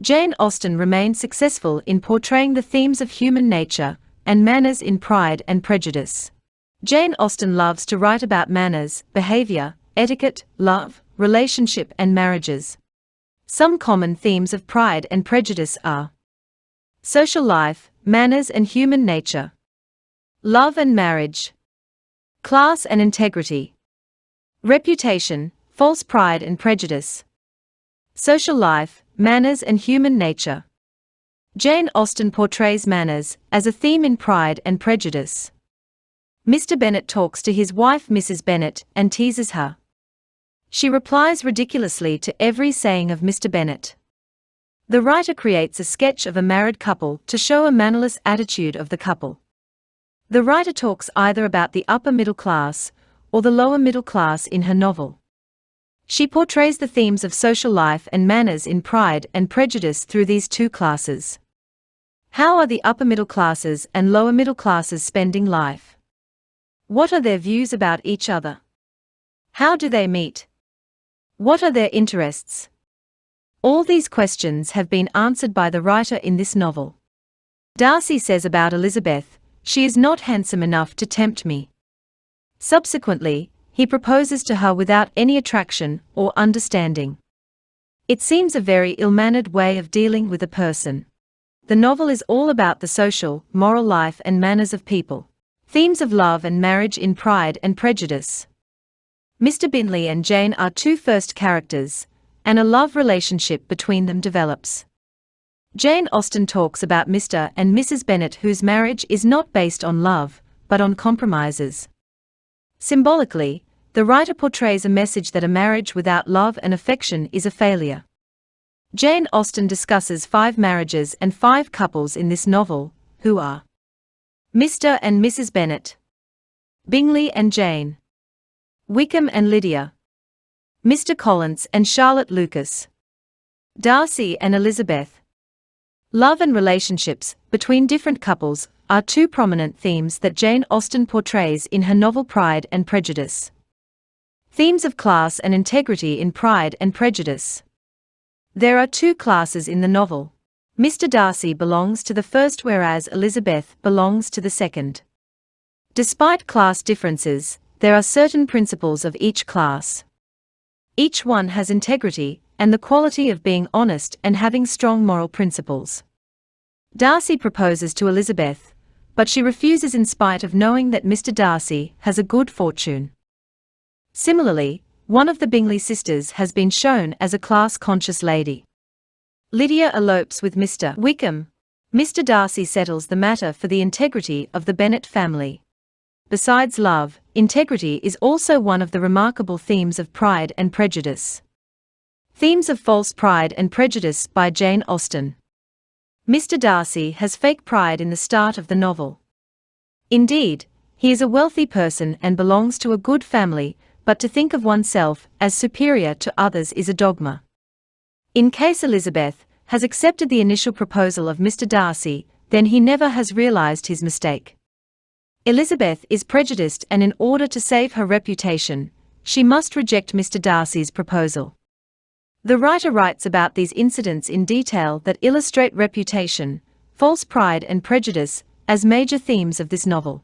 Jane Austen remained successful in portraying the themes of human nature and manners in Pride and Prejudice. Jane Austen loves to write about manners, behavior, etiquette, love, relationship and marriages. Some common themes of Pride and Prejudice are social life, manners and human nature, love and marriage, class and integrity, reputation, false pride and prejudice, social life, manners and human nature. Jane Austen portrays manners as a theme in Pride and Prejudice. Mr. Bennet talks to his wife Mrs. Bennet and teases her. She replies ridiculously to every saying of Mr. Bennet. The writer creates a sketch of a married couple to show a mannerless attitude of the couple. The writer talks either about the upper middle class or the lower middle class in her novel. She portrays the themes of social life and manners in Pride and Prejudice through these two classes. How are the upper middle classes and lower middle classes spending life? What are their views about each other? How do they meet? What are their interests? All these questions have been answered by the writer in this novel. Darcy says about Elizabeth, "She is not handsome enough to tempt me." Subsequently, he proposes to her without any attraction or understanding. It seems a very ill-mannered way of dealing with a person. The novel is all about the social, moral life and manners of people. Themes of love and marriage in Pride and Prejudice. Mr. Bingley and Jane are two first characters, and a love relationship between them develops. Jane Austen talks about Mr. and Mrs. Bennet, whose marriage is not based on love, but on compromises. Symbolically, the writer portrays a message that a marriage without love and affection is a failure. Jane Austen discusses 5 marriages and 5 couples in this novel, who are Mr. and Mrs. Bennet, Bingley and Jane, Wickham and Lydia, Mr. Collins and Charlotte Lucas, Darcy and Elizabeth. Love and relationships between different couples are 2 prominent themes that Jane Austen portrays in her novel Pride and Prejudice. Themes of class and integrity in Pride and Prejudice. There are 2 classes in the novel. Mr. Darcy belongs to the first, whereas Elizabeth belongs to the second. Despite class differences, there are certain principles of each class. Each one has integrity and the quality of being honest and having strong moral principles. Darcy proposes to Elizabeth, but she refuses in spite of knowing that Mr. Darcy has a good fortune. Similarly, one of the Bingley sisters has been shown as a class-conscious lady. Lydia elopes with Mr. Wickham. Mr. Darcy settles the matter for the integrity of the Bennet family. Besides love, integrity is also one of the remarkable themes of Pride and Prejudice. Themes of false pride and prejudice by Jane Austen. Mr. Darcy has fake pride in the start of the novel. Indeed, he is a wealthy person and belongs to a good family, but to think of oneself as superior to others is a dogma. In case Elizabeth has accepted the initial proposal of Mr. Darcy, then he never has realized his mistake. Elizabeth is prejudiced, and in order to save her reputation, she must reject Mr. Darcy's proposal. The writer writes about these incidents in detail that illustrate reputation, false pride and prejudice as major themes of this novel.